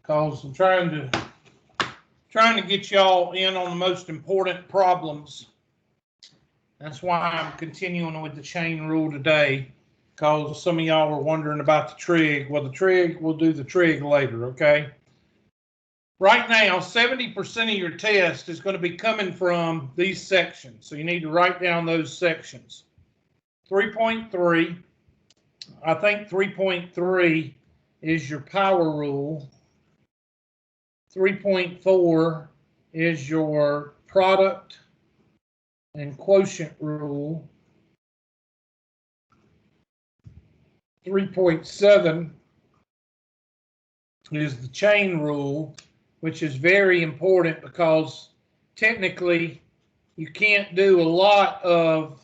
because I'm trying to get y'all in on the most important problems. That's why I'm continuing with the chain rule today, because some of y'all were wondering about the trig. Well, the trig, we'll do the trig later, okay? Right now, 70% of your test is going to be coming from these sections, so you need to write down those sections. 3.3, I think 3.3 is your power rule. 3.4 is your product and quotient rule. 3.7 is the chain rule, which is very important because technically you can't do a lot of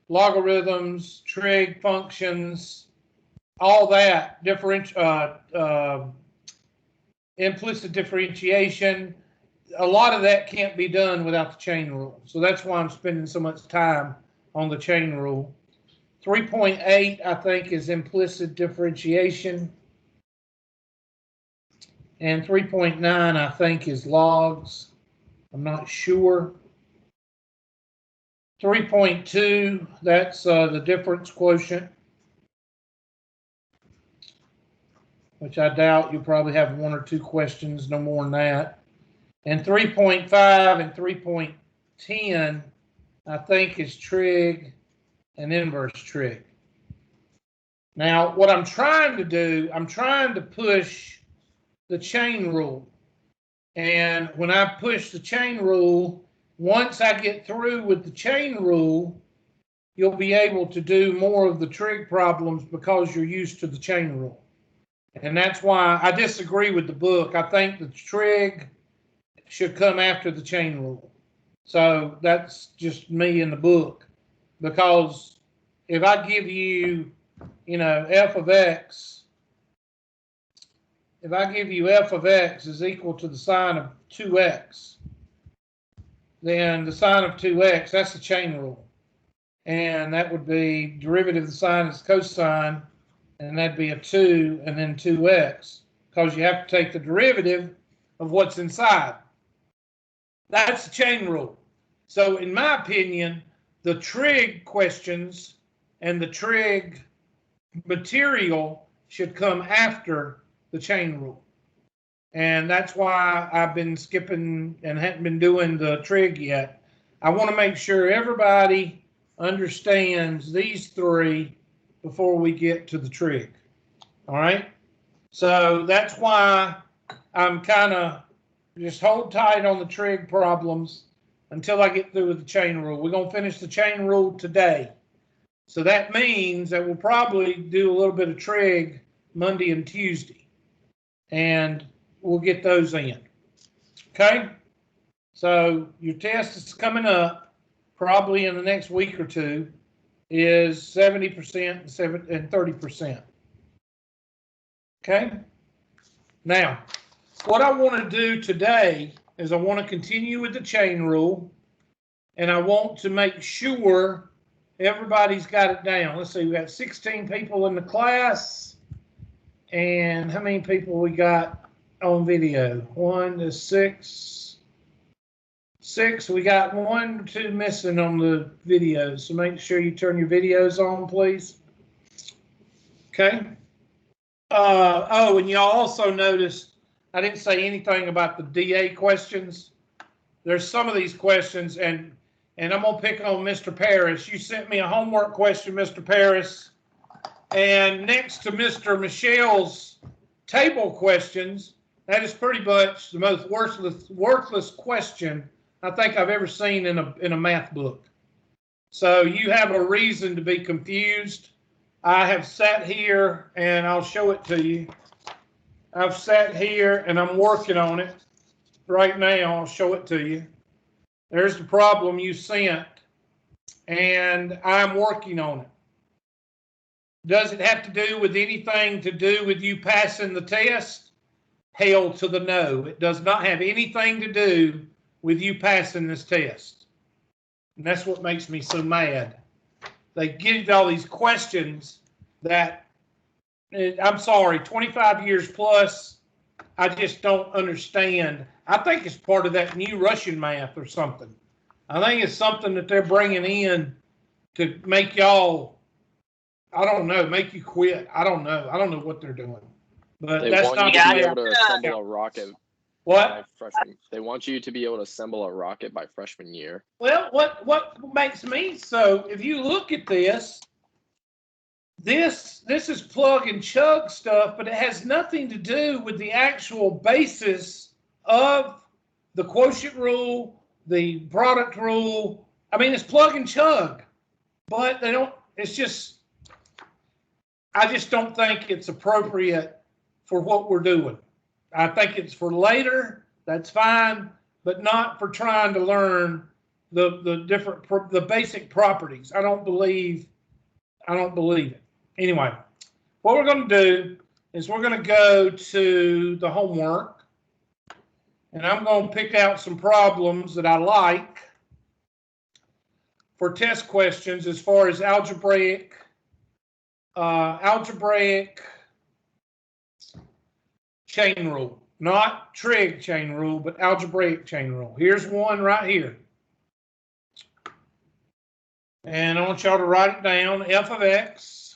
logarithms, trig functions, all that, implicit differentiation. A lot of that can't be done without the chain rule. So that's why I'm spending so much time on the chain rule. 3.8, I think, is implicit differentiation. And 3.9, I think, is logs. I'm not sure. 3.2, that's the difference quotient, which I doubt you'll probably have 1 or 2 questions, no more than that. And 3.5 and 3.10, I think, is trig and inverse trig. Now, what I'm trying to do, I'm trying to push the chain rule. And when I push the chain rule, once I get through with the chain rule, you'll be able to do more of the trig problems because you're used to the chain rule. And that's why I disagree with the book. I think the trig should come after the chain rule. So that's just me in the book. Because if I give you, f of x, if I give you f of x is equal to the sine of 2x, then the sine of 2x, that's the chain rule. And that would be derivative of the sine is cosine, and that'd be a 2 and then 2x, because you have to take the derivative of what's inside. That's the chain rule. So in my opinion, the trig questions and the trig material should come after the chain rule. And that's why I've been skipping and haven't been doing the trig yet. I want to make sure everybody understands these 3 before we get to the trig. All right? So that's why I'm kind of just hold tight on the trig problems until I get through with the chain rule. We're going to finish the chain rule today. So that means that we'll probably do a little bit of trig Monday and Tuesday. And we'll get those in. Okay? So your test is coming up probably in the next week or 2 is 70% and 30%. Okay? Now, what I want to do today is I want to continue with the chain rule, and I want to make sure everybody's got it down. Let's see, we got 16 people in the class, and how many people we got on video? 1 to 6. 6. We got 1 or 2 missing on the videos, so make sure you turn your videos on, please. Okay. Oh, and y'all also noticed I didn't say anything about the DA questions. There's some of these questions, and I'm going to pick on Mr. Paris. You sent me a homework question, Mr. Paris, and next to Mr. Michelle's table questions, that is pretty much the most worthless question I think I've ever seen in a math book. So you have a reason to be confused. I have sat here, and I'll show it to you. I've sat here, and I'm working on it right now. I'll show it to you. There's the problem you sent, and I'm working on it. Does it have to do with anything to do with you passing the test? Hell to the no. It does not have anything to do with you passing this test. And that's what makes me so mad. They give you all these questions that, I'm sorry, 25 years plus, I just don't understand. I think it's part of that new Russian math or something. I think it's something that they're bringing in to make y'all, I don't know, make you quit. I don't know. I don't know what they're doing. But They that's want not you to the be way able to assemble a rocket What? by freshman. They want you to be able to assemble a rocket by freshman year. Well, what makes me so, if you look at this is plug and chug stuff, but it has nothing to do with the actual basis of the quotient rule, the product rule. I mean, it's plug and chug, but they don't, it's just, I just don't think it's appropriate for what we're doing. I think it's for later, that's fine, but not for trying to learn the basic properties. I don't believe it. Anyway, what we're going to do is we're going to go to the homework, and I'm going to pick out some problems that I like for test questions as far as algebraic chain rule. Not trig chain rule, but algebraic chain rule. Here's one right here. And I want y'all to write it down. F of x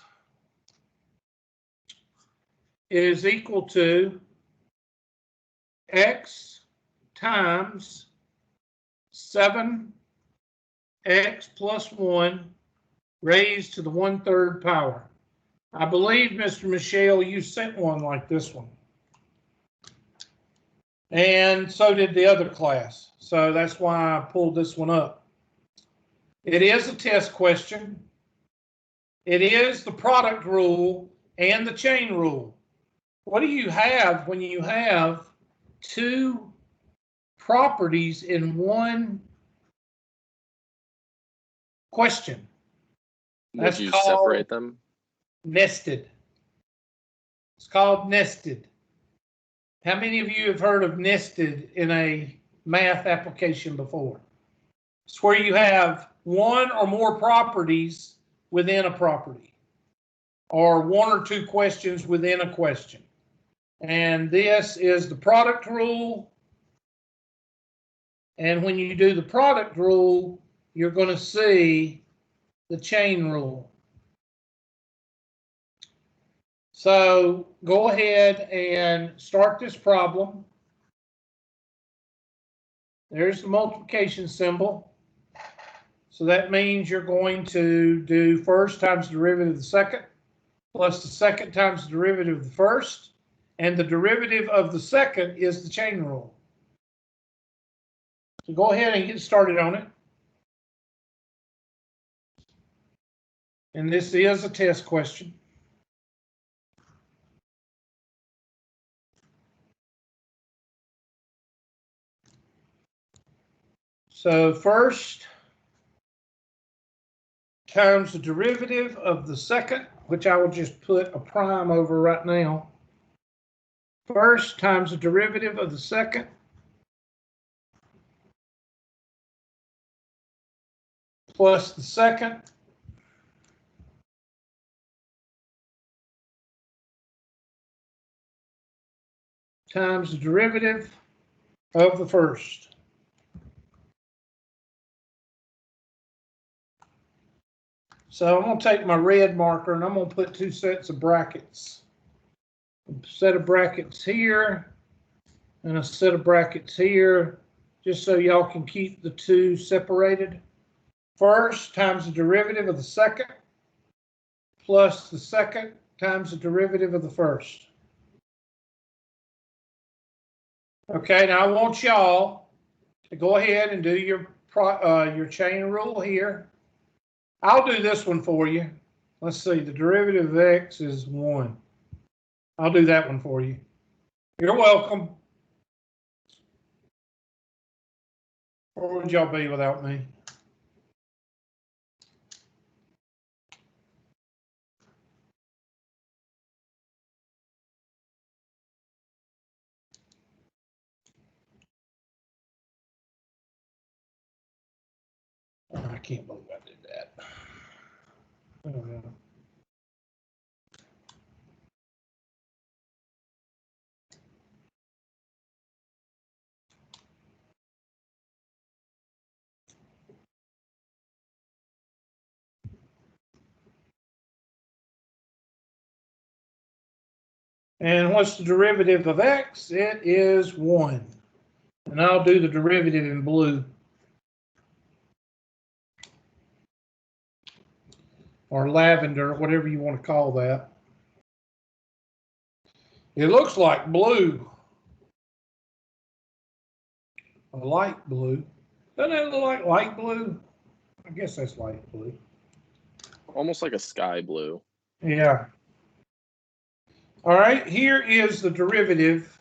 is equal to x times 7x plus 1 raised to the 1/3 power. I believe, Mr. Michelle, you sent one like this one. And so did the other class. So that's why I pulled this one up. It is a test question. It is the product rule and the chain rule. What do you have when you have two properties in one question? Would you separate them? Nested. It's called nested. How many of you have heard of nested in a math application before? It's where you have one or more properties within a property, or one or two questions within a question. And this is the product rule. And when you do the product rule, you're going to see the chain rule. So go ahead and start this problem. There's the multiplication symbol. So that means you're going to do first times the derivative of the second, plus the second times the derivative of the first, and the derivative of the second is the chain rule. So go ahead and get started on it. And this is a test question. So first times the derivative of the second, which I will just put a prime over right now. First times the derivative of the second plus the second times the derivative of the first. So I'm going to take my red marker and I'm going to put two sets of brackets. A set of brackets here and a set of brackets here, just so y'all can keep the two separated. First times the derivative of the second plus the second times the derivative of the first. Okay, now I want y'all to go ahead and do your chain rule here. I'll do this one for you. Let's see, the derivative of x is 1. I'll do that one for you. You're welcome. Where would y'all be without me? I can't believe I did that. I don't know. And what's the derivative of x? It is 1. And I'll do the derivative in blue. Or lavender, whatever you want to call that. It looks like blue. A light blue. Doesn't it look like light blue? I guess that's light blue. Almost like a sky blue. Yeah. All right, here is the derivative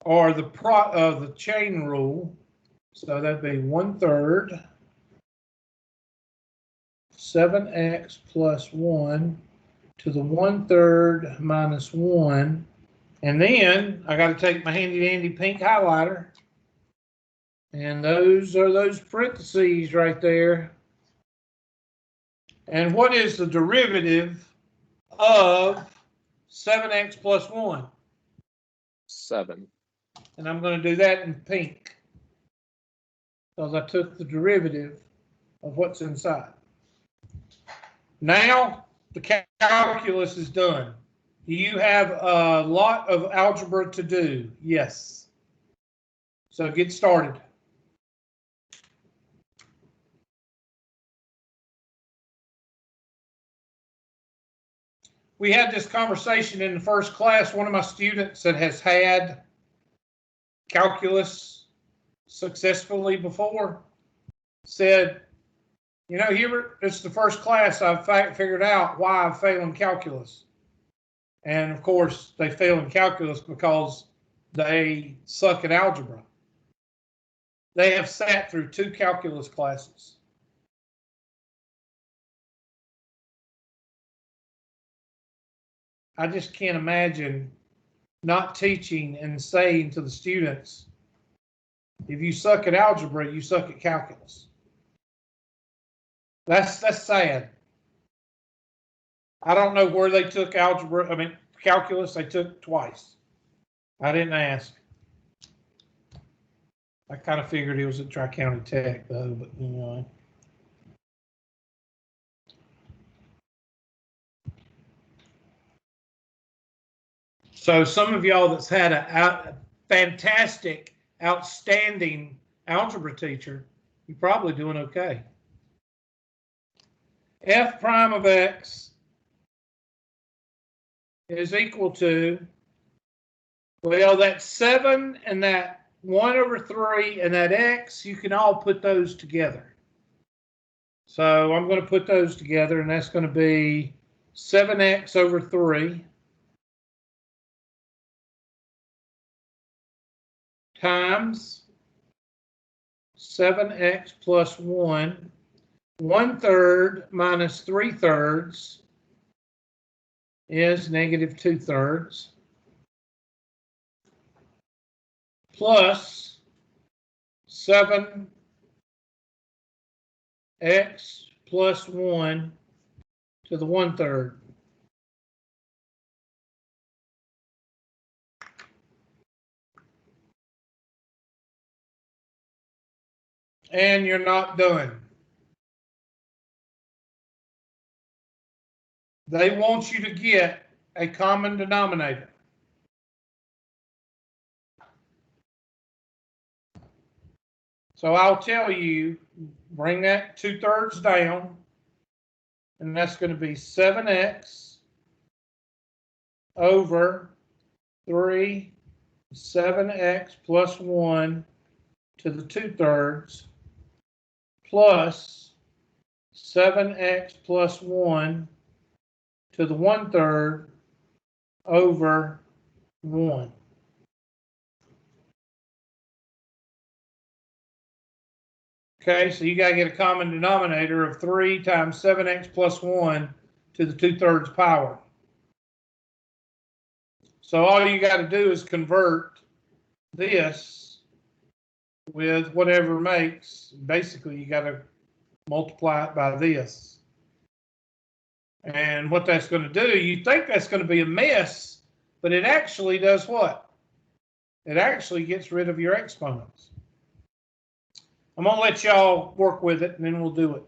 or the chain rule. So that'd be 1/3 7x plus 1 to the 1/3 minus 1. And then I got to take my handy dandy pink highlighter. And those are those parentheses right there. And what is the derivative of 7x plus 1? 7. And I'm going to do that in pink because I took the derivative of what's inside. Now the calculus is done. Do you have a lot of algebra to do? Yes. So get started. We had this conversation in the first class. One of my students that has had calculus successfully before said, you know, Hubert, it's the first class I've figured out why I fail in calculus. And of course, they fail in calculus because they suck at algebra. They have sat through 2 calculus classes. I just can't imagine not teaching and saying to the students, if you suck at algebra, you suck at calculus. That's sad. I don't know where they took calculus, they took twice. I didn't ask. I kind of figured it was at Tri-County Tech, though, but you know. So some of y'all that's had a fantastic, outstanding algebra teacher, you're probably doing okay. F prime of x is equal to, well, that 7 and that 1/3 and that x, you can all put those together. So I'm going to put those together, and that's going to be 7x over 3 times 7x plus 1, 1/3 minus 3/3 is -2/3, plus 7x plus 1 to the 1/3. And you're not done. They want you to get a common denominator. So I'll tell you, bring that 2/3 down, and that's going to be 7x over 3, 7x plus 1 to the 2/3 plus 7x plus 1 to the 1/3 over 1. Okay, so you got to get a common denominator of 3 times 7x plus 1 to the 2/3 power. So all you got to do is convert this with whatever makes, basically you got to multiply it by this. And what that's going to do, you think that's going to be a mess, but it actually does what? It actually gets rid of your exponents. I'm going to let y'all work with it, and then we'll do it.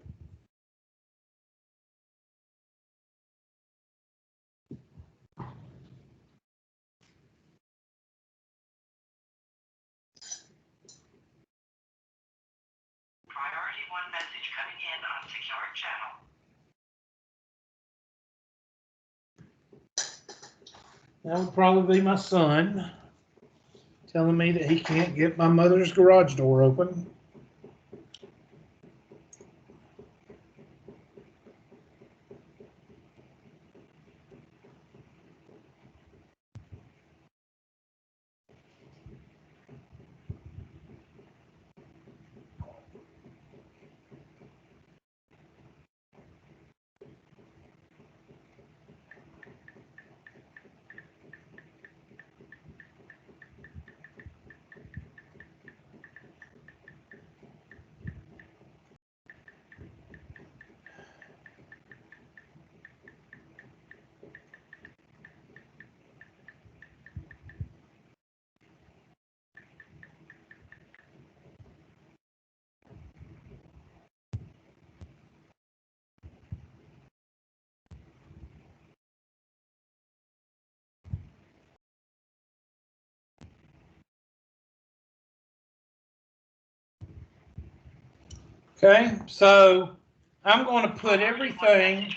message coming in on secure channel. That would probably be my son telling me that he can't get my mother's garage door open. Okay, so I'm going to put everything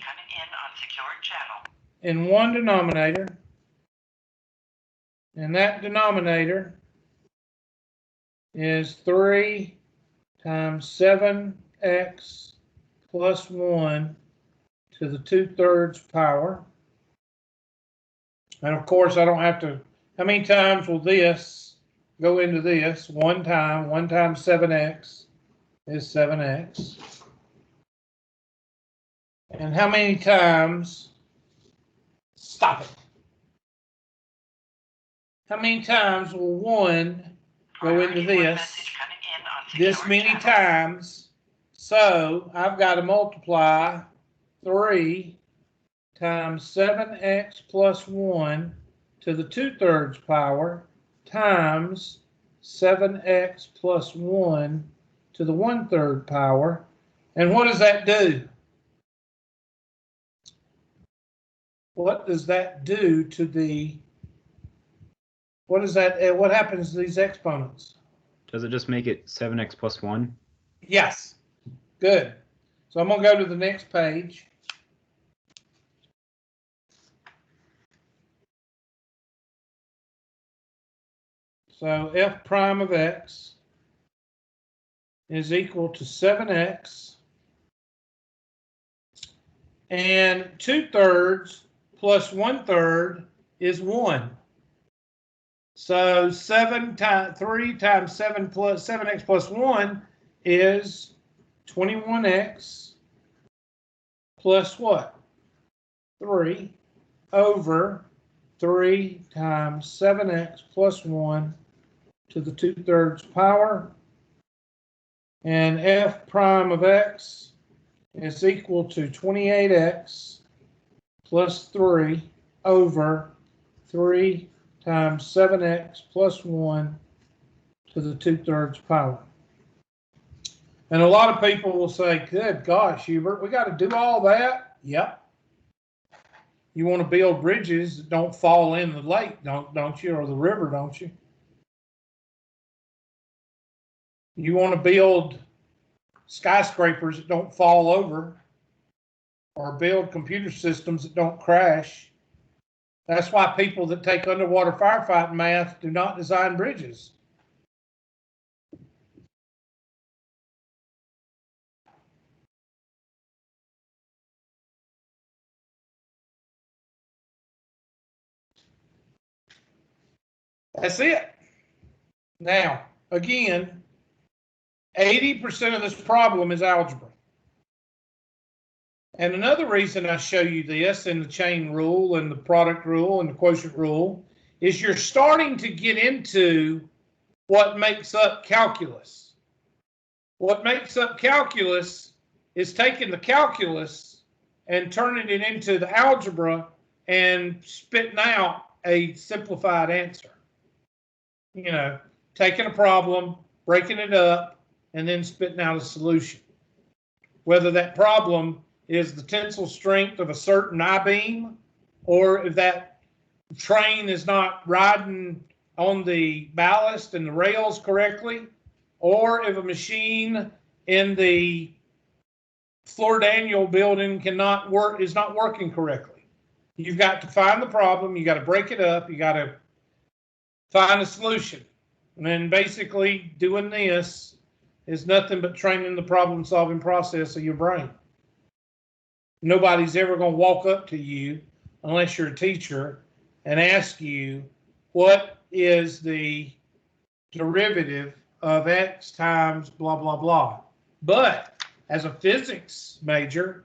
in one denominator, and that denominator is 3 times 7x plus 1 to the 2/3 power. And of course, I don't have to, how many times will this go into this? 1 times 7x is 7x. And how many times, stop it. How many times will 1 go into this many times? So I've got to multiply 3 times 7x plus 1 to the 2/3 power times 7x plus 1 to the 1/3 power. And what does that do? What does that do to the, what happens to these exponents? Does it just make it 7x plus 1? Yes. Good. So I'm going to go to the next page. So f prime of x is equal to 7x, and 2/3 plus 1/3 is 1. So 3 times 7x plus 1 is 21x plus what? 3 over 3 times 7x plus 1 to the 2/3 power. And f prime of x is equal to 28x plus 3 over 3 times 7x plus 1 to the 2/3 power. And a lot of people will say, good gosh, Hubert, we got to do all that? Yep. You want to build bridges that don't fall in the lake, don't you, or the river, don't you? You want to build skyscrapers that don't fall over, or build computer systems that don't crash. That's why people that take underwater firefighting math do not design bridges. That's it. Now, again, 80% of this problem is algebra. And another reason I show you this in the chain rule and the product rule and the quotient rule is you're starting to get into what makes up calculus. What makes up calculus is taking the calculus and turning it into the algebra and spitting out a simplified answer. You know, taking a problem, breaking it up, and then spitting out a solution. Whether that problem is the tensile strength of a certain I-beam, or if that train is not riding on the ballast and the rails correctly, or if a machine in the Floor Daniel building cannot work, is not working correctly. You've got to find the problem. You got to break it up. You got to find a solution. And then basically doing this is nothing but training the problem solving process of your brain. Nobody's ever going to walk up to you unless you're a teacher and ask you, what is the derivative of X times blah, blah, blah. But as a physics major,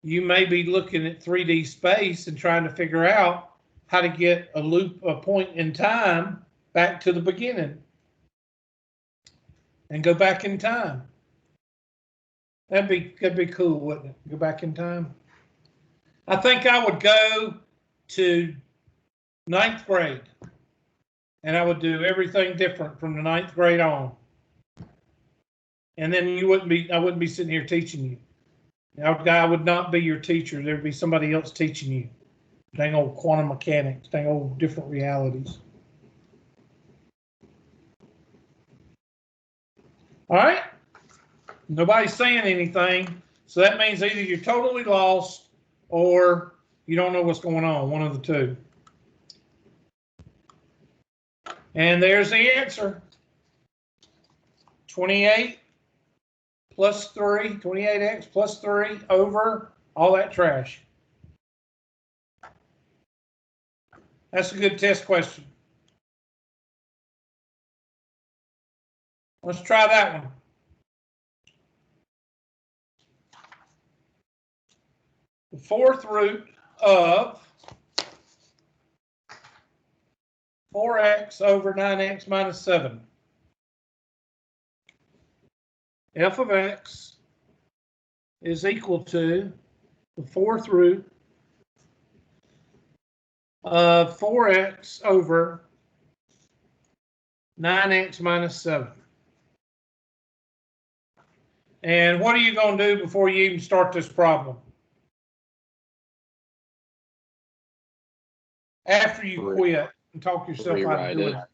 you may be looking at 3D space and trying to figure out how to get a point in time back to the beginning and go back in time. That'd be cool, wouldn't it? Go back in time. I think I would go to 9th grade and I would do everything different from the 9th grade on. And then I wouldn't be sitting here teaching you. I would not be your teacher. There'd be somebody else teaching you. Dang old quantum mechanics, dang old different realities. All right? Nobody's saying anything. So that means either you're totally lost or you don't know what's going on, one of the two. And there's the answer. 28 plus 3, 28x plus 3 over all that trash. That's a good test question. Let's try that one. The 4th root of 4x over 9x minus 7. F of x is equal to the 4th root of 4x over 9x minus 7. And what are you going to do before you even start this problem? After you quit and talk yourself out of doing it.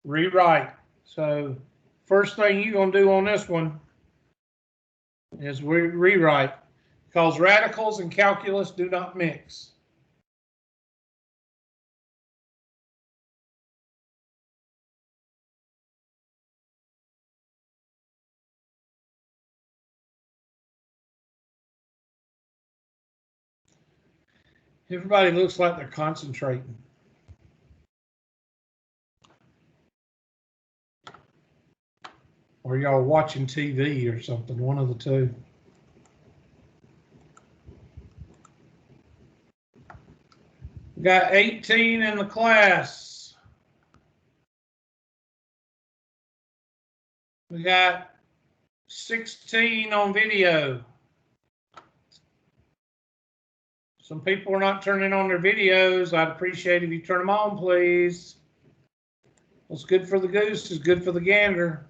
Rewrite. So first thing you're going to do on this one is rewrite, because radicals and calculus do not mix. Everybody looks like they're concentrating. Or y'all watching TV or something, one of the two. We got 18 in the class. We got 16 on video. Some people are not turning on their videos. I'd appreciate if you turn them on, please. What's good for the goose is good for the gander.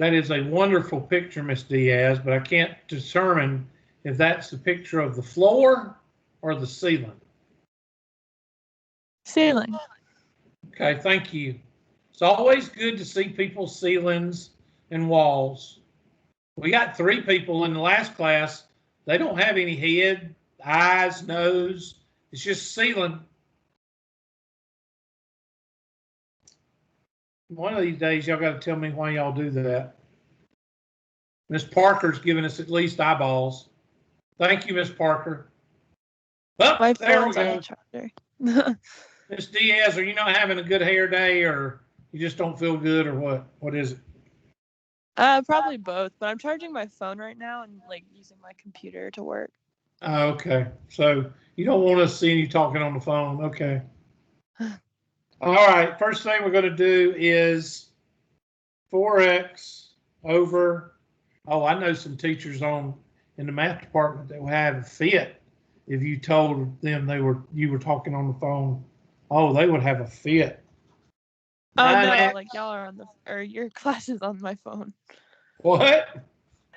That is a wonderful picture, Miss Diaz, but I can't determine if that's the picture of the floor or the ceiling. Ceiling. Okay, thank you. It's always good to see people's ceilings and walls. We got 3 people in the last class. They don't have any head, eyes, nose. It's just ceiling. One of these days, y'all got to tell me why y'all do that. Miss Parker's giving us at least eyeballs. Thank you, Miss Parker. Oh, My there we phone's on go. the charger. Miss Diaz, are you not having a good hair day, or you just don't feel good, or what? What is it? Probably both, but I'm charging my phone right now and like using my computer to work. Oh, okay. So you don't want us seeing you talking on the phone. Okay. All right. First thing we're going to do is 4x over. Oh, I know some teachers in the math department that would have a fit if you told them you were talking on the phone. Oh, they would have a fit. Oh no, like y'all are on your class is on my phone. What?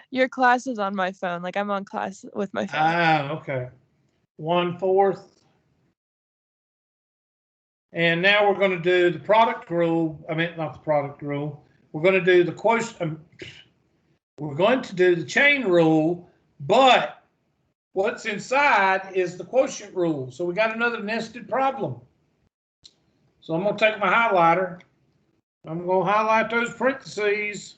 Your class is on my phone. Like I'm on class with my phone. Ah, okay. 1/4. And now we're going to do the product rule. I meant not the product rule. We're going to do the quotient. We're going to do the chain rule, but what's inside is the quotient rule. So we got another nested problem. So I'm going to take my highlighter. I'm going to highlight those parentheses.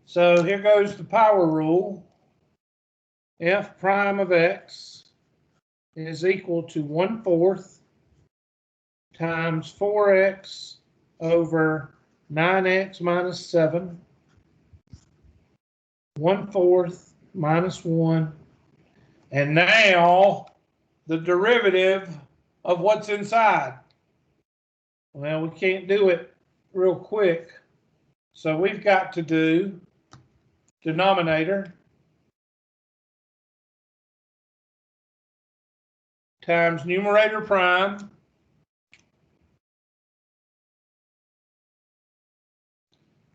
So here goes the power rule. F prime of x is equal to 1/4 times 4x over 9x minus 7. 1/4 minus 1. And now the derivative of what's inside. Well, we can't do it real quick. So we've got to do denominator times numerator prime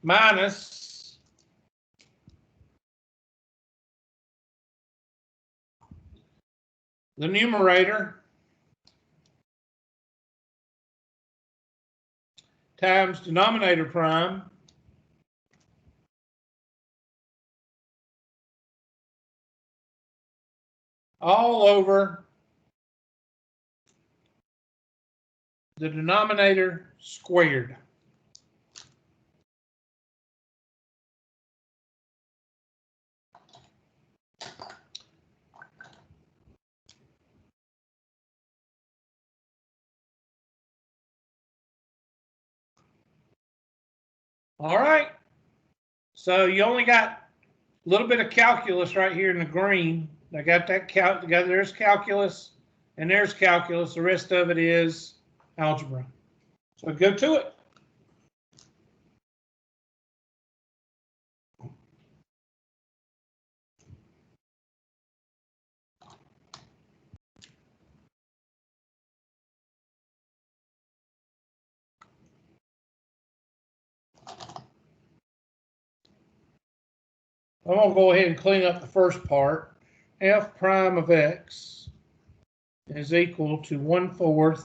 minus the numerator times denominator prime all over the denominator squared. All right. So you only got a little bit of calculus right here in the green. I got that there's calculus and there's calculus. The rest of it is algebra. So go to it. I'm going to go ahead and clean up the first part. F prime of x is equal to 1/4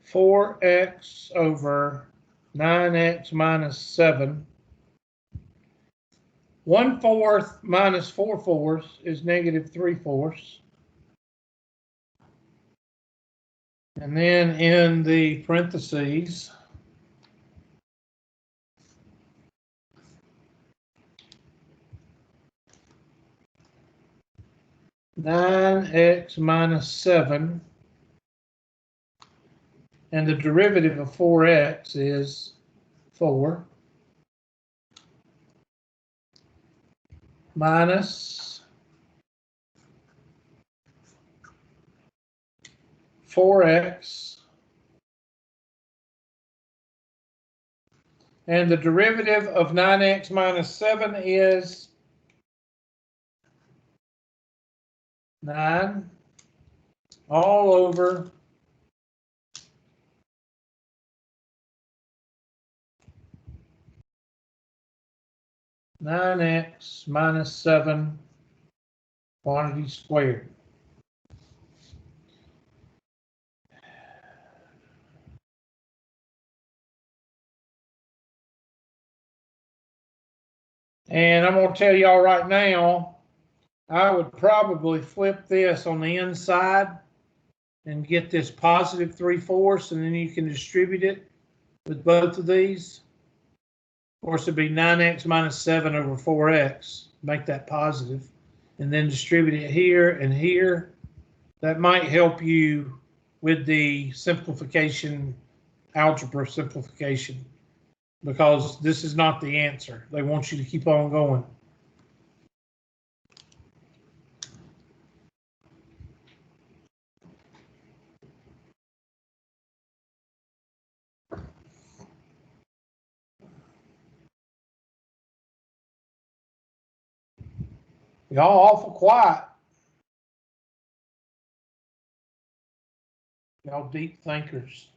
4x over 9x minus 7. 1/4 minus 4/4 is negative 3/4. And then in the parentheses, nine x minus 7, and the derivative of 4x is 4, minus 4x, and the derivative of 9x minus 7 is 9 all over 9x minus 7 quantity squared. And I'm going to tell y'all right now, I would probably flip this on the inside and get this positive 3/4, and then you can distribute it with both of these. Of course, it'd be 9x minus 7 over 4x, make that positive, and then distribute it here and here. That might help you with the simplification, algebra simplification, because this is not the answer. They want you to keep on going. Y'all awful quiet. Y'all deep thinkers.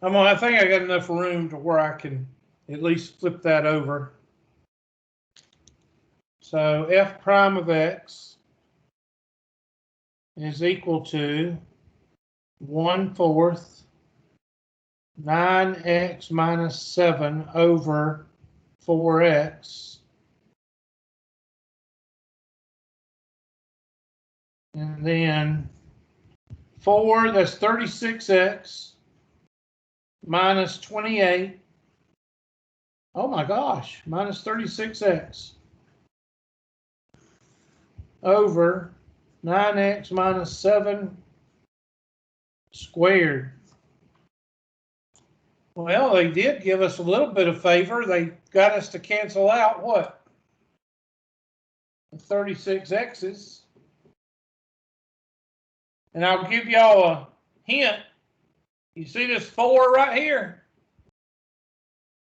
I think I got enough room to where I can at least flip that over. So f prime of x is equal to 1/4 9x minus 7 over 4x. And then 4, that's 36x minus 28. Oh my gosh, minus 36x over 9x minus 7 squared. Well, they did give us a little bit of favor. They got us to cancel out what? 36x's. And I'll give y'all a hint. You see this 4 right here?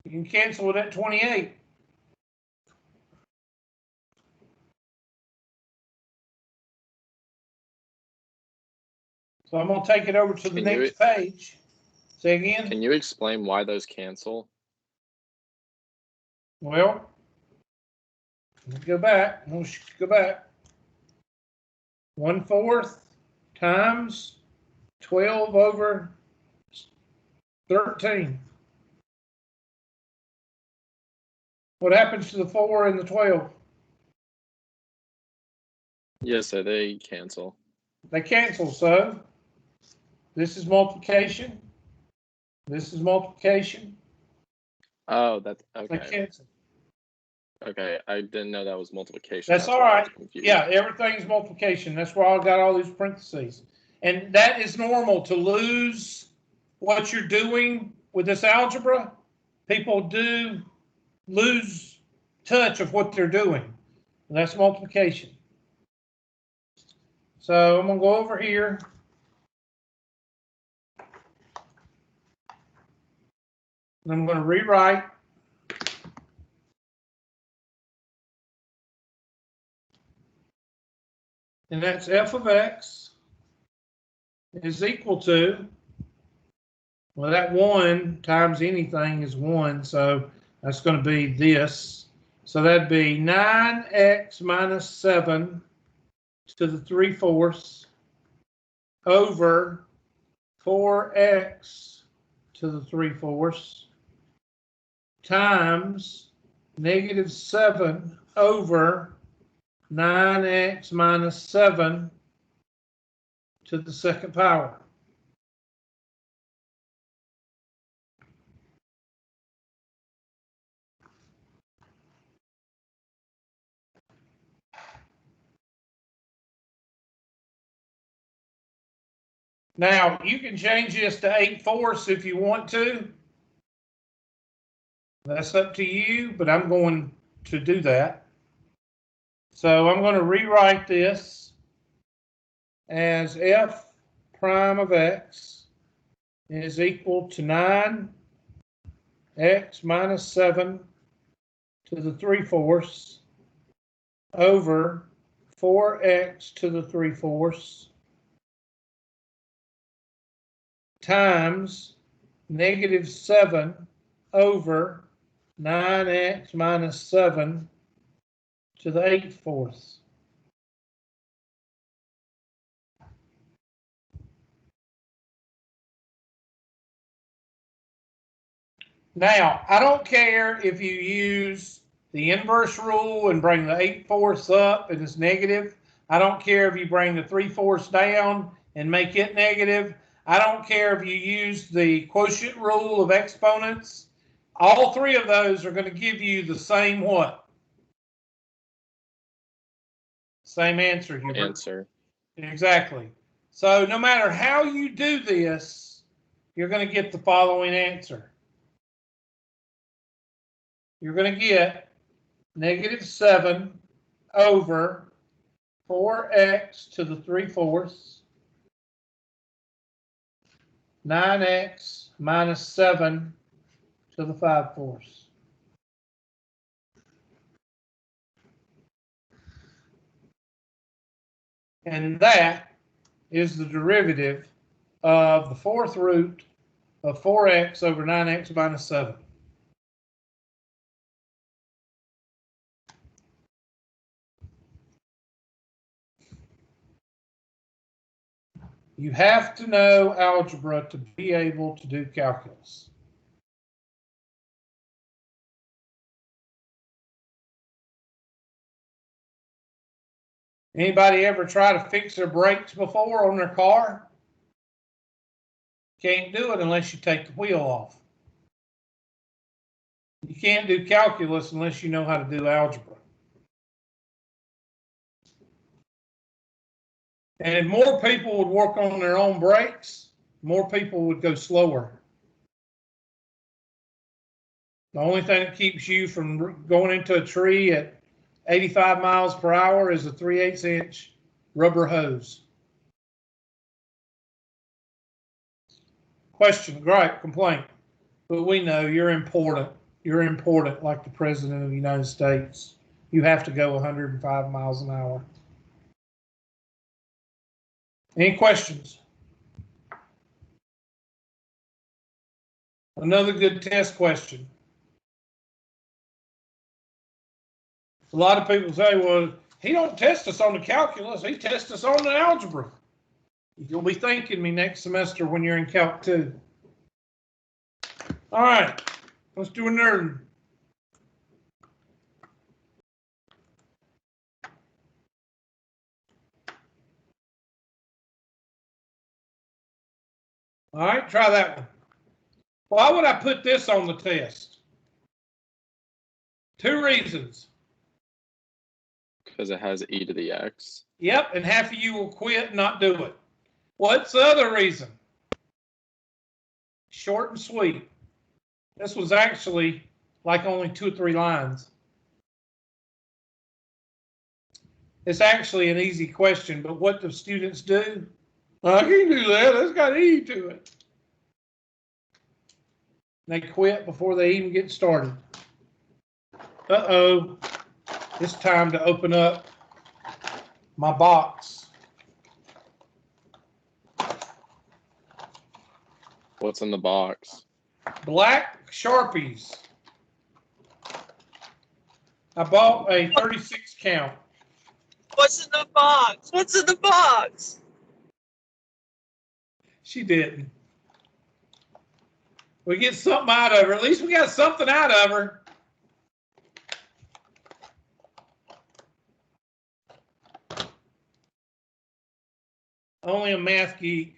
You can cancel it at 28. So I'm going to take it over to the next page. Say again? Can you explain why those cancel? Well, let's go back. Let's go back. 1/4 times 12 over 13. What happens to the 4 and the 12? Yes, so they cancel. They cancel, so this is multiplication. This is multiplication. Oh, that's They okay. cancel. Okay, I didn't know that was multiplication. That's all why I right. was confused. Yeah, everything's multiplication. That's why I got all these parentheses. And that is normal to lose what you're doing with this algebra. People do lose touch of what they're doing. And that's multiplication. So I'm going to go over here. And I'm going to rewrite. And that's f of x is equal to, well, that 1 times anything is 1, so that's going to be this. So that'd be 9x minus 7 to the 3/4 over 4x to the 3/4 times negative 7 over 9x minus 7 to the second power. Now, you can change this to 8/4 if you want to. That's up to you, but I'm going to do that. So I'm going to rewrite this as f prime of x is equal to 9x minus 7 to the 3/4 over 4x to the 3/4 times negative 7 over 9x minus 7 to the 8/4. Now, I don't care if you use the inverse rule and bring the 8/4 up and it's negative. I don't care if you bring the 3/4 down and make it negative. I don't care if you use the quotient rule of exponents. All three of those are going to give you the same what? Same answer. Answer. Exactly. So no matter how you do this, you're going to get the following answer. You're going to get negative 7 over 4x to the 3/4 9x minus 7 to the 5/4. And that is the derivative of the fourth root of 4x over 9x minus 7. You have to know algebra to be able to do calculus. Anybody ever try to fix their brakes before on their car? Can't do it unless you take the wheel off. You can't do calculus unless you know how to do algebra. And if more people would work on their own brakes, more people would go slower. The only thing that keeps you from going into a tree at 85 miles per hour is a 3/8 inch rubber hose. Question, great, complaint. But we know you're important. You're important like the President of the United States. You have to go 105 miles an hour. Any questions? Another good test question. A lot of people say, well, he don't test us on the calculus, he tests us on the algebra. You'll be thanking me next semester when you're in Calc 2. All right, let's do a nerd. All right, try that one. Why would I put this on the test? 2 reasons. Because it has e to the x. Yep, and half of you will quit and not do it. What's the other reason? Short and sweet. This was actually like only 2 or 3 lines. It's actually an easy question, but what do students do? I can do that. It's got E to it. They quit before they even get started. Uh-oh. It's time to open up my box. What's in the box? Black Sharpies. I bought a 36 count. What's in the box? What's in the box? She didn't. We get something out of her. At least we got something out of her. Only a math geek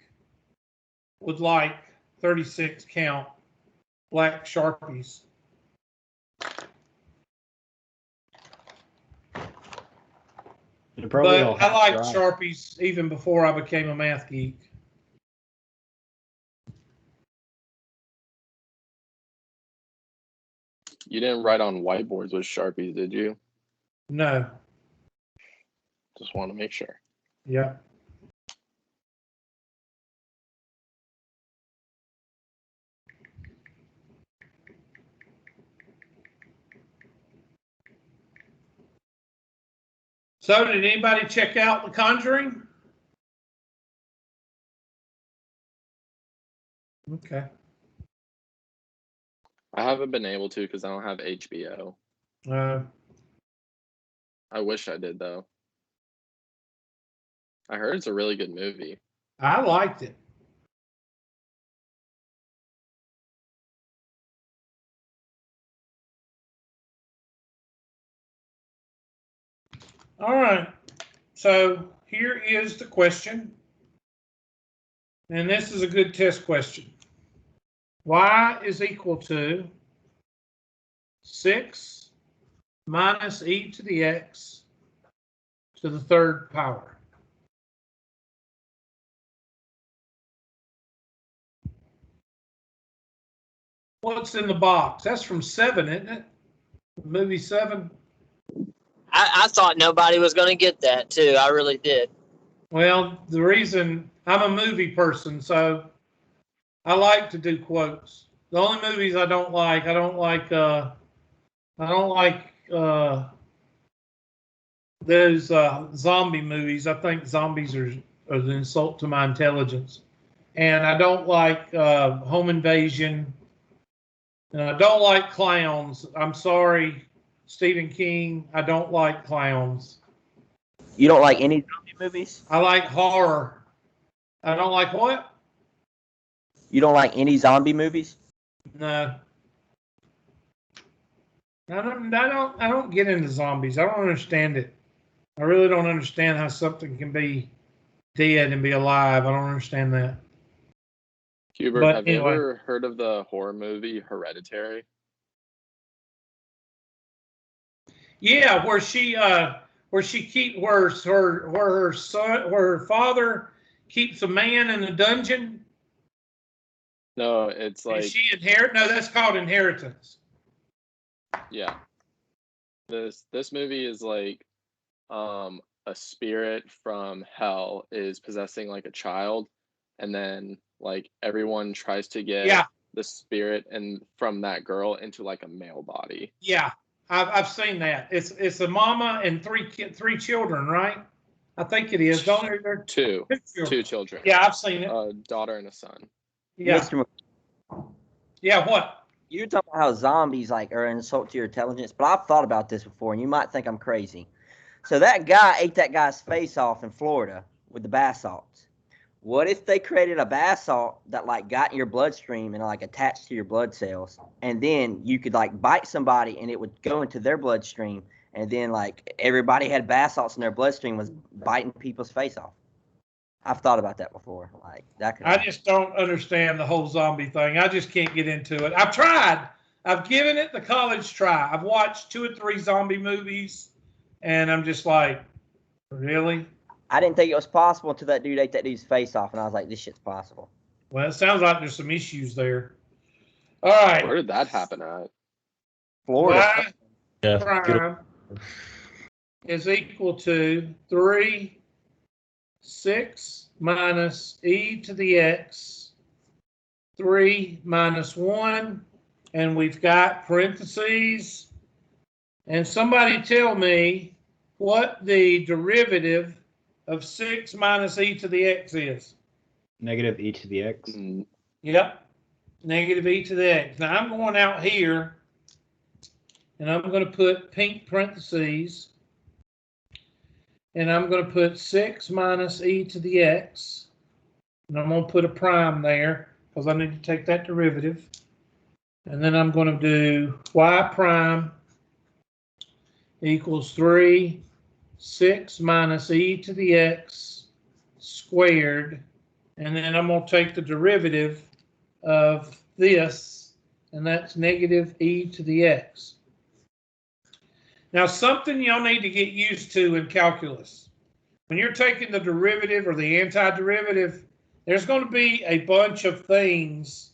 would like 36 count black Sharpies. But I liked Sharpies even before I became a math geek. You didn't write on whiteboards with Sharpies, did you? No. Just want to make sure. Yeah. So did anybody check out The Conjuring? Okay. I haven't been able to because I don't have HBO. I wish I did, though. I heard it's a really good movie. I liked it. All right. So here is the question. And this is a good test question. Y is equal to 6 minus e to the x to the 3rd power. What's in the box? That's from 7, isn't it? Movie 7. I thought nobody was going to get that, too. I really did. Well, the reason I'm a movie person, so I like to do quotes. The only movies I don't like those zombie movies. I think zombies are an insult to my intelligence. and I don't like home invasion, and I don't like clowns. I'm sorry, Stephen King. I don't like clowns. You don't like any zombie movies? I like horror. I don't like what? You don't like any zombie movies? No. I don't get into zombies. I don't understand it. I really don't understand how something can be dead and be alive. I don't understand that. Hubert, But have you anyway. ever heard of the horror movie Hereditary? Yeah, where her father keeps a man in a dungeon No, it's and like, she inherit. No, that's called inheritance. yeah. This movie is like a spirit from hell is possessing like a child, and then like everyone tries to get Yeah, the spirit and from that girl into like a male body. yeah. I've seen that. It's a mama and three children, right? I think it is. Don't there? Two Children. children. Yeah, I've seen it. A daughter and a son. Yeah, Mr. yeah. What? You're talking about how zombies like are an insult to your intelligence, but I've thought about this before, and you might think I'm crazy. So that guy ate that guy's face off in Florida with the bath salts. What if they created a bath salt that like got in your bloodstream and like attached to your blood cells, and then you could like bite somebody and it would go into their bloodstream, and then like everybody had bath salts in their bloodstream was biting people's face off. I've thought about that before. Like that could I happen. just don't understand the whole zombie thing. I just can't get into it. I've tried. I've given it the college try. I've watched 2 or 3 zombie movies, and I'm just like, really? I didn't think it was possible until that dude ate that dude's face off, and I was like, this shit's possible. Well, it sounds like there's some issues there. All Where right. did that happen at? Florida. Y Yeah. Good. prime is equal to 3, 6 minus e to the x, 3 minus 1, and we've got parentheses. And somebody tell me what the derivative of 6 minus e to the x is. Negative e to the x. Yep, negative e to the x. Now I'm going out here, and I'm going to put pink parentheses, and I'm going to put 6 minus e to the x, and I'm going to put a prime there because I need to take that derivative. And then I'm going to do y prime equals 3, 6 minus e to the x squared, and then I'm going to take the derivative of this, and that's negative e to the x. Now, something y'all need to get used to in calculus. When you're taking the derivative or the antiderivative, there's going to be a bunch of things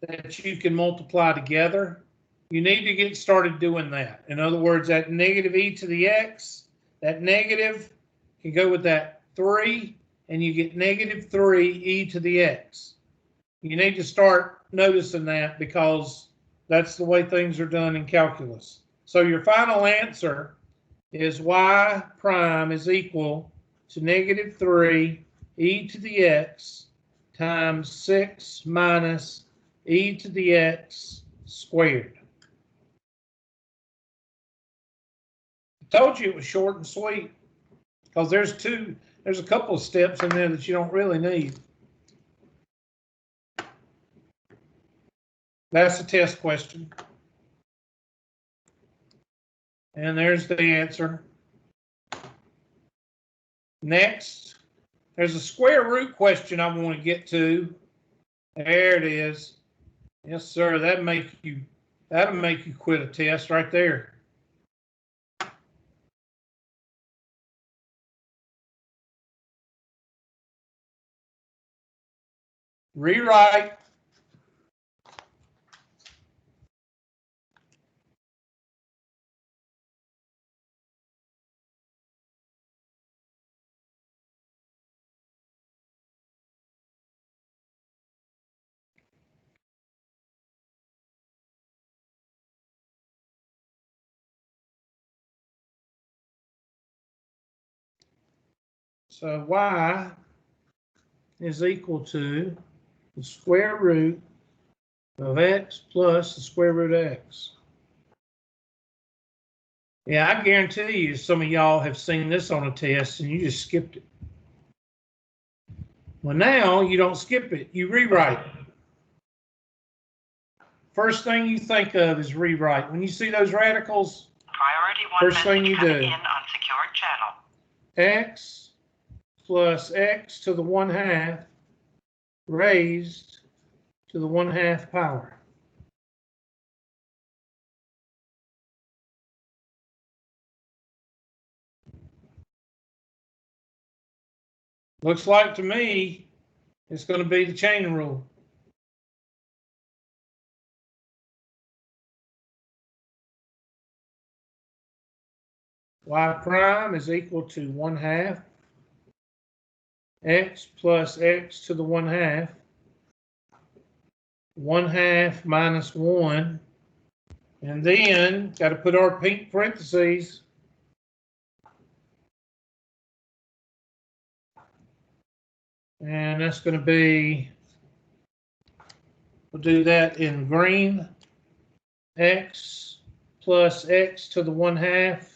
that you can multiply together. You need to get started doing that. In other words, that negative e to the x, that negative can go with that 3, and you get negative 3 e to the x. You need to start noticing that because that's the way things are done in calculus. So your final answer is y prime is equal to negative 3 e to the x times 6 minus e to the x squared. I told you it was short and sweet because there's a couple of steps in there that you don't really need. That's a test question. And there's the answer. Next, there's a square root question I want to get to. There it is. Yes, sir. That'll make you quit a test right there. Rewrite. So y is equal to the square root of x plus the square root of x. Yeah, I guarantee you some of y'all have seen this on a test and you just skipped it. Well, now you don't skip it, you rewrite it. First thing you think of is rewrite. When you see those radicals, Priority 1 first thing message you coming do. in on secured channel. X plus x to the 1/2 raised to the 1/2 power. Looks like to me it's going to be the chain rule. Y prime is equal to 1/2 x plus x to the 1/2, 1/2 minus 1, and then got to put our pink parentheses. And that's going to be, we'll do that in green, x plus x to the 1/2,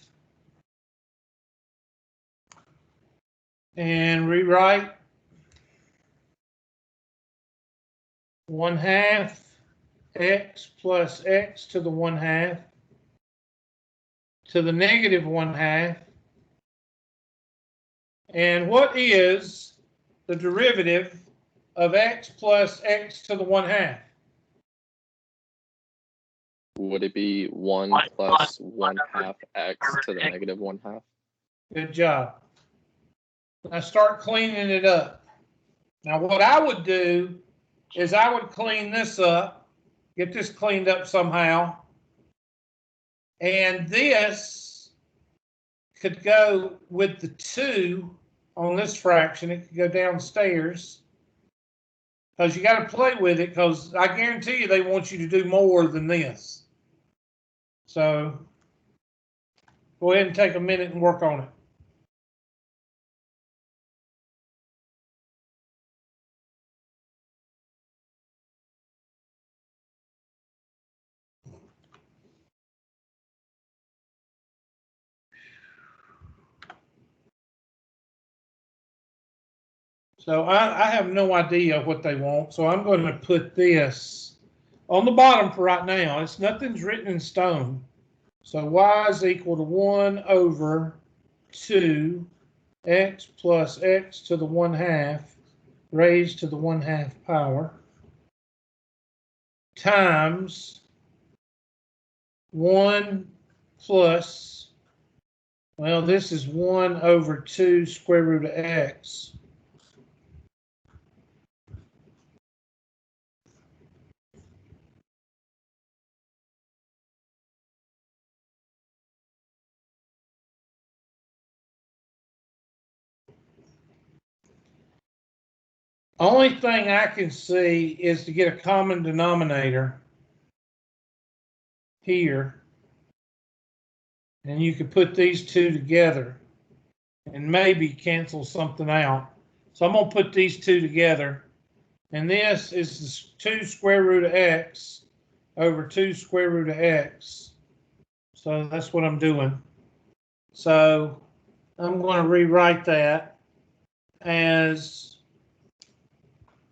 and rewrite 1/2 x plus x to the 1/2 to the negative 1/2. And what is the derivative of x plus x to the 1/2? Would it be 1 plus 1/2 x to the negative 1/2? Good job. Now start cleaning it up. Now what I would do is I would clean this up, get this cleaned up somehow, and this could go with the 2 on this fraction. It could go downstairs because you got to play with it, because I guarantee you they want you to do more than this. So go ahead and take a minute and work on it. So I have no idea what they want, so I'm going to put this on the bottom for right now. It's nothing's written in stone. So y is equal to 1 over 2 x plus x to the 1/2 raised to the 1/2 power times 1 plus, well, this is 1 over 2 square root of x. Only thing I can see is to get a common denominator here, and you could put these two together and maybe cancel something out. So I'm going to put these two together, and this is the 2 square root of x over 2 square root of x. So that's what I'm doing. So I'm going to rewrite that as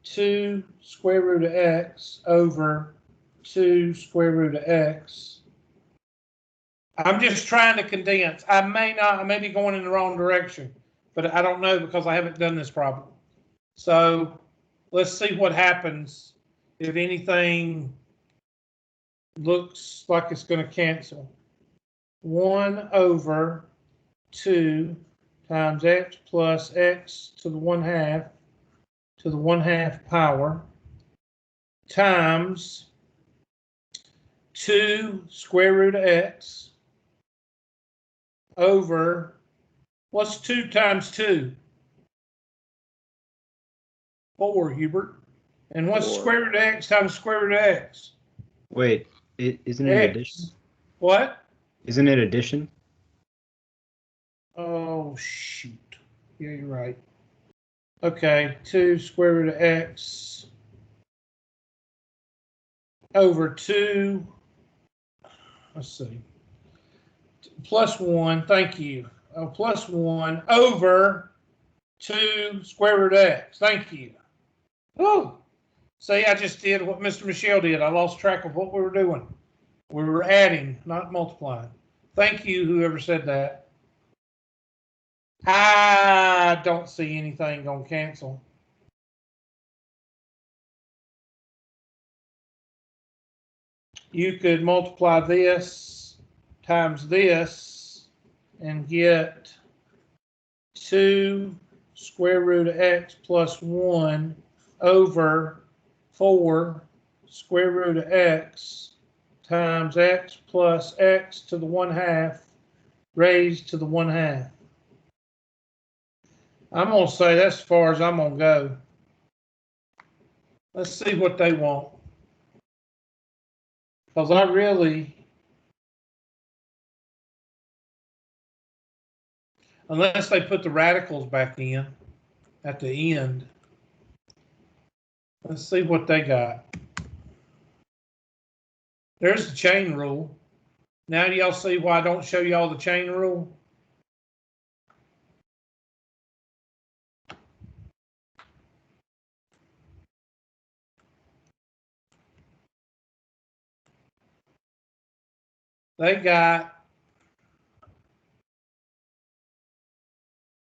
2 square root of x over 2 square root of x. I'm just trying to condense. I may be going in the wrong direction, but I don't know because I haven't done this problem. So let's see what happens if anything looks like it's going to cancel. 1 over 2 times x plus x to the 1/2 to the 1/2 power times 2 square root of x over, what's 2 times 2? 4, Hubert. And what's 4. square root of x times square root of x? Wait, isn't it X. addition? What? Isn't it addition? Oh, shoot. Yeah, you're right. Okay, 2 square root of x over 2, let's see, plus 1, thank you, plus 1 over 2 square root of x. Thank you. Woo! See, I just did what Mr. Michelle did. I lost track of what we were doing. We were adding, not multiplying. Thank you, whoever said that. I don't see anything going to cancel. You could multiply this times this and get 2 square root of x plus 1 over 4 square root of x times x plus x to the 1/2 raised to the 1/2. I'm going to say that's as far as I'm going to go. Let's see what they want. Because I really, unless they put the radicals back in at the end. Let's see what they got. There's the chain rule. Now do y'all see why I don't show y'all the chain rule? They got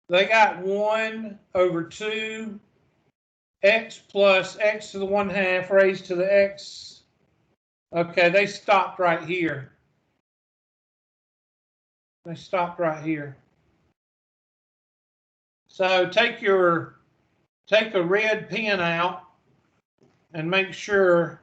1 over 2 x plus x to the 1/2 raised to the x. Okay, they stopped right here. They stopped right here. So take a red pen out and make sure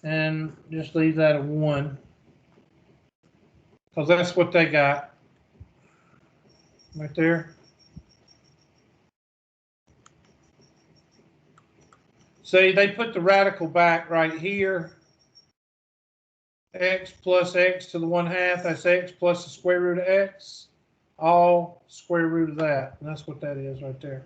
and just leave that at 1 because that's what they got right there. See, they put the radical back right here. X plus x to the 1/2, that's x plus the square root of x, all square root of that. And that's what that is right there.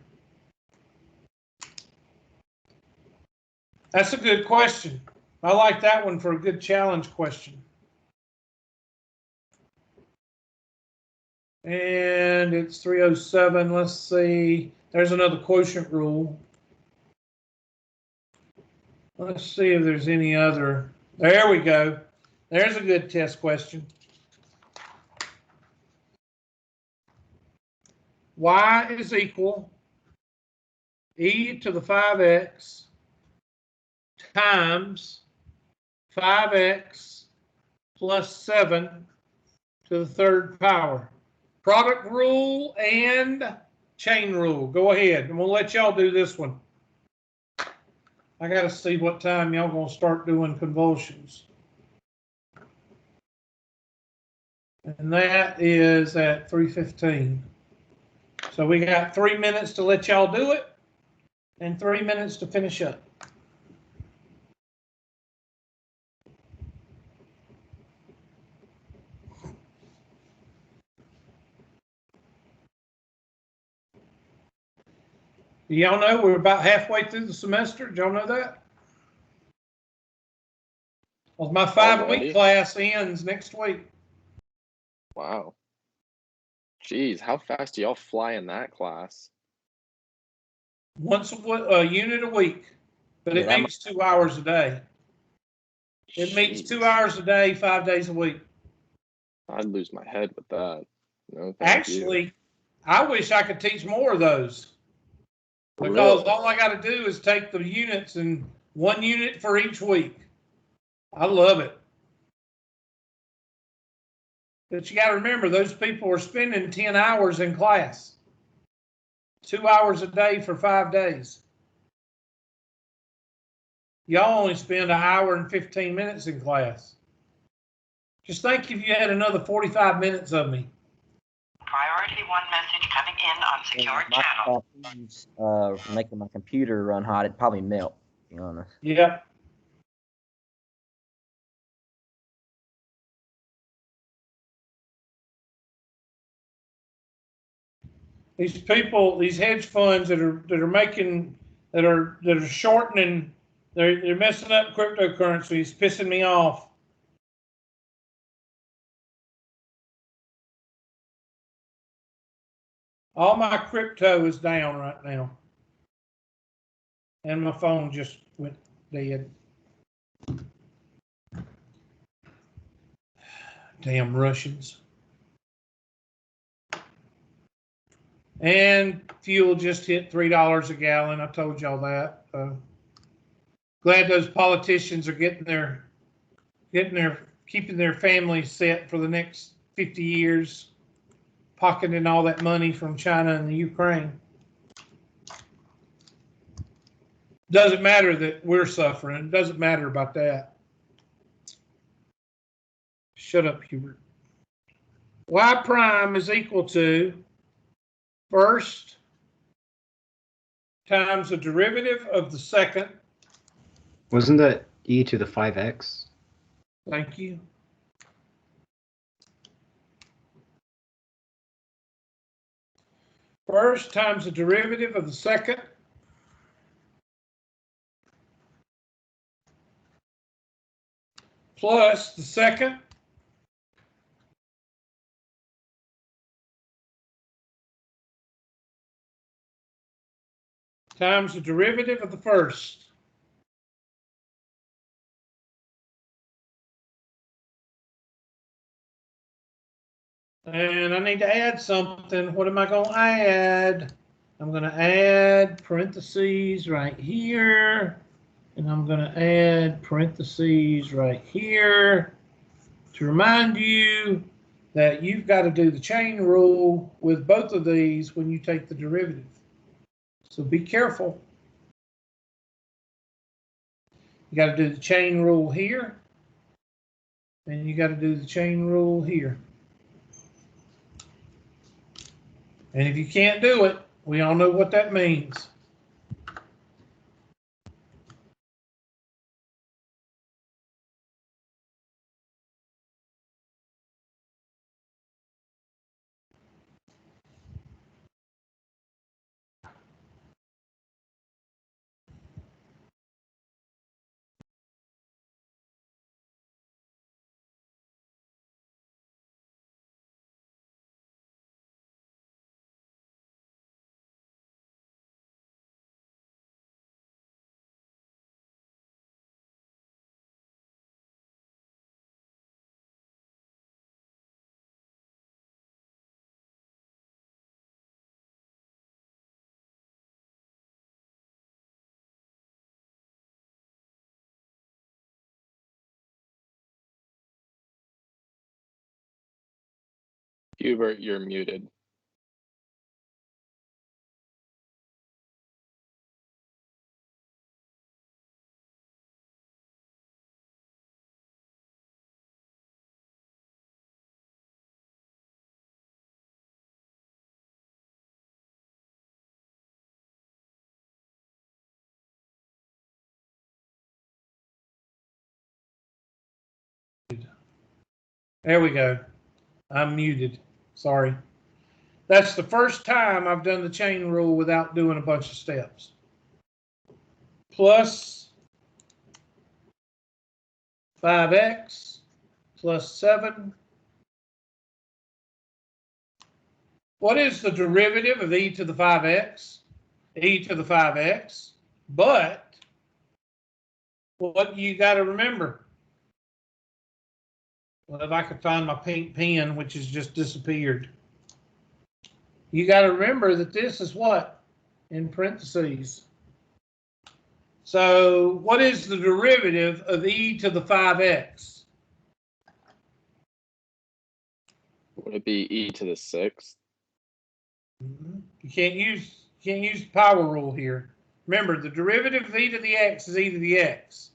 That's a good question. I like that one for a good challenge question. And it's 307. Let's see. There's another quotient rule. Let's see if there's any other. There we go. There's a good test question. Y is equal e to the 5x times 5x plus 7 to the 3rd power. Product rule and chain rule. Go ahead. And we'll let y'all do this one. I got to see what time y'all going to start doing convulsions. And that is at 3:15. So we got 3 minutes to let y'all do it and 3 minutes to finish up. Y'all know we're about halfway through the semester. Did y'all know that? Well, my 5-week class ends next week. Wow. Jeez, how fast do y'all fly in that class? Once a unit a week, but it meets 2 hours a day. It meets 2 hours a day, 5 days a week. I'd lose my head with that. No, actually, I wish I could teach more of those. Because really? all I got to do is take the units and 1 unit for each week. I love it. But you got to remember, those people are spending 10 hours in class. 2 hours a day for 5 days. Y'all only spend 1 hour and 15 minutes in class. Just think if you had another 45 minutes of me. Priority 1 message coming in on secured channel. Making my computer run hot, it'd probably melt, to be honest. Yep. These people, these hedge funds that are shortening, they're messing up cryptocurrency. It's pissing me off. All my crypto is down right now. And my phone just went dead. Damn Russians. And fuel just hit $3 a gallon. I told y'all that. Glad those politicians are keeping their families set for the next 50 years, pocketing all that money from China and the Ukraine. Doesn't matter that we're suffering. It doesn't matter about that. Shut up, Hubert. Y prime is equal to first times the derivative of the second. Wasn't that e to the 5x? Thank you. First times the derivative of the second plus the second times the derivative of the first. And I need to add something. What am I going to add? I'm going to add parentheses right here. And I'm going to add parentheses right here to remind you that you've got to do the chain rule with both of these when you take the derivative. So be careful. You got to do the chain rule here. And you got to do the chain rule here. And if you can't do it, we all know what that means. Hubert, you're muted. There we go. I'm muted. Sorry. That's the first time I've done the chain rule without doing a bunch of steps. Plus 5x plus 7. What is the derivative of e to the 5x? E to the 5x. But what you got to remember, well, if I could find my pink pen, which has just disappeared, you got to remember that this is what? In parentheses. So what is the derivative of e to the 5x? Would it be e to the 6th? You can't use the power rule here. Remember, the derivative of e to the x is e to the x.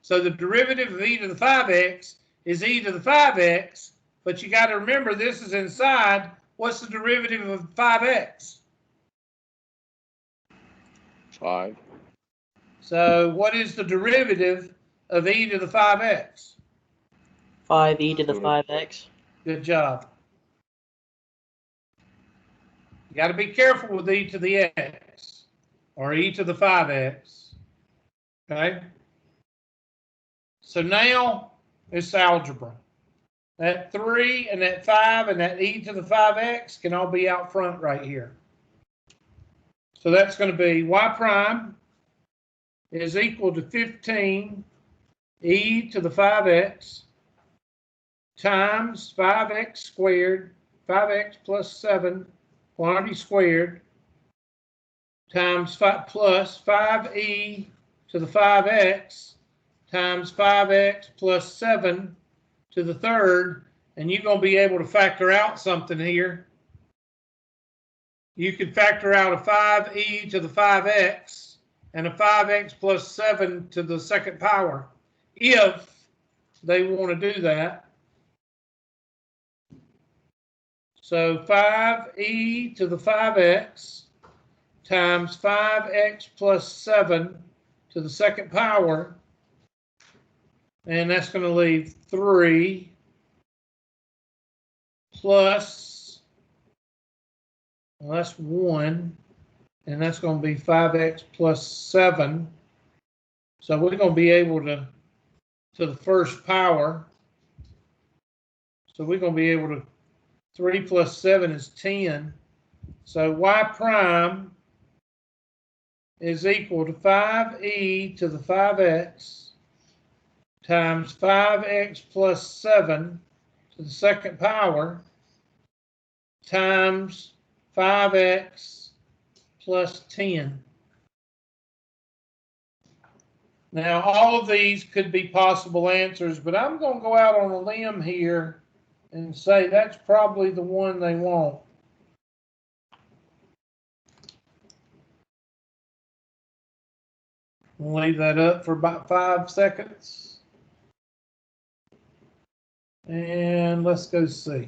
So the derivative of e to the 5x is e to the 5x, but you got to remember this is inside. What's the derivative of 5x? 5. So what is the derivative of e to the 5x? 5e to the 5x. Good job. You got to be careful with e to the x or e to the 5x. Okay? So now it's algebra. That 3 and that 5 and that e to the 5x can all be out front right here. So that's going to be y prime is equal to 15 e to the 5x times 5x squared, 5x plus 7 quantity squared, times 5 plus 5e to the 5x times 5x plus 7 to the third, and you're going to be able to factor out something here. You can factor out a 5e to the 5x and a 5x plus 7 to the second power if they want to do that. So 5e to the 5x times 5x plus 7 to the second power, and that's going to leave 3 plus, well, that's 1, and that's going to be 5x plus 7. So we're going to be able to the first power. So we're going to be able to, 3 plus 7 is 10. So y prime is equal to 5e to the 5x times 5x plus 7 to the second power times 5x plus 10. Now, all of these could be possible answers, but I'm going to go out on a limb here and say that's probably the one they want. We'll leave that up for about 5 seconds. And let's go see.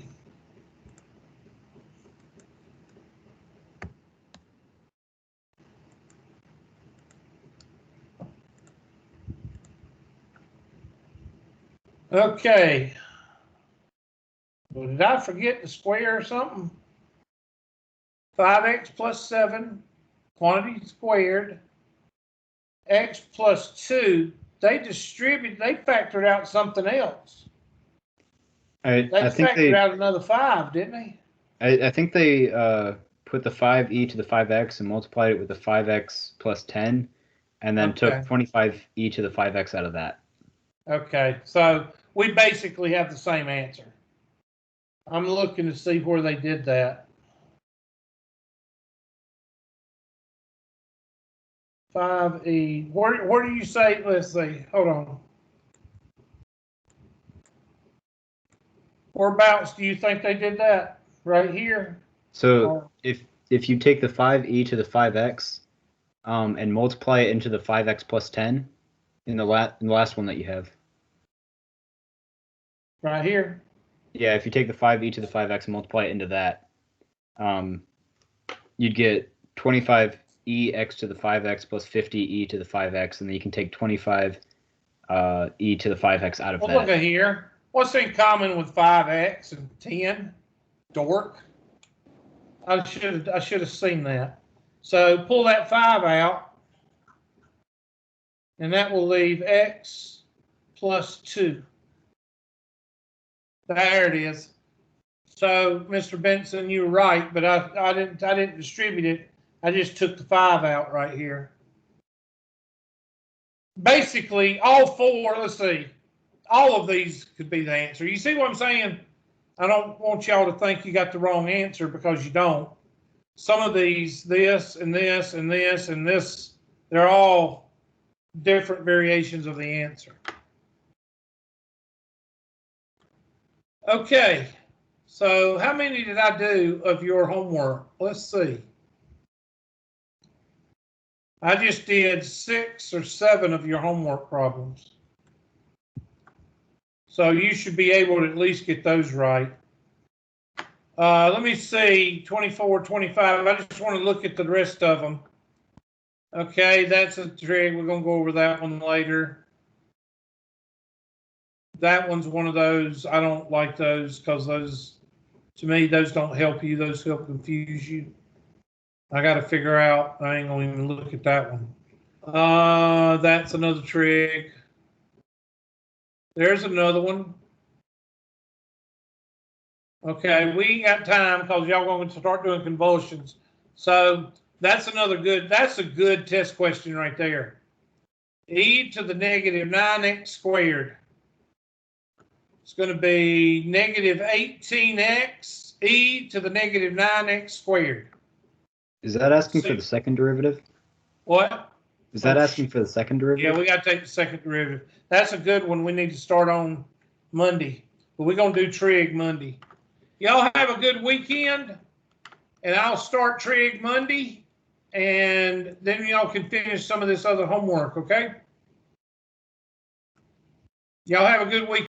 Okay. Well, did I forget the square or something? 5x plus 7, quantity squared, x plus 2. They factored out something else. I think factored out another 5, didn't they? I think they put the 5e to the 5x and multiplied it with the 5x plus 10, and then took 25e to the 5x out of that. Okay, so we basically have the same answer. I'm looking to see where they did that. 5e. Where do you say? Let's see. Hold on. Whereabouts do you think they did that? Right here. So if you take the 5e to the 5x and multiply it into the 5x plus 10 in the last one that you have. Right here. Yeah, if you take the 5e to the 5x and multiply it into that, you'd get 25e to the 5x plus 50e to the 5x, and then you can take 25e to the 5x out of that. Look at here. What's in common with 5x and 10? Dork. I should have seen that. So pull that 5 out, and that will leave x plus 2. There it is. So, Mr. Benson, you were right, but I didn't distribute it. I just took the 5 out right here. Basically, all 4. Let's see. All of these could be the answer. You see what I'm saying? I don't want y'all to think you got the wrong answer, because you don't. Some of these, this and this and this and this, they're all different variations of the answer. Okay, so how many did I do of your homework? Let's see. I just did 6 or 7 of your homework problems. So you should be able to at least get those right. Let me see, 24, 25. I just want to look at the rest of them. Okay, that's a trick. We're going to go over that one later. That one's one of those. I don't like those, because those, to me, those don't help you. Those help confuse you. I got to figure out. I ain't going to even look at that one. That's another trig. There's another one. Okay, we ain't got time because y'all going to start doing convulsions. So that's a good test question right there. E to the negative 9x squared. It's going to be negative 18x e to the negative 9x squared. Is that asking for the second derivative? What? Is that asking for the second derivative? Yeah, we got to take the second derivative. That's a good one. We need to start on Monday. But we're going to do trig Monday. Y'all have a good weekend, and I'll start trig Monday, and then y'all can finish some of this other homework, okay? Y'all have a good weekend.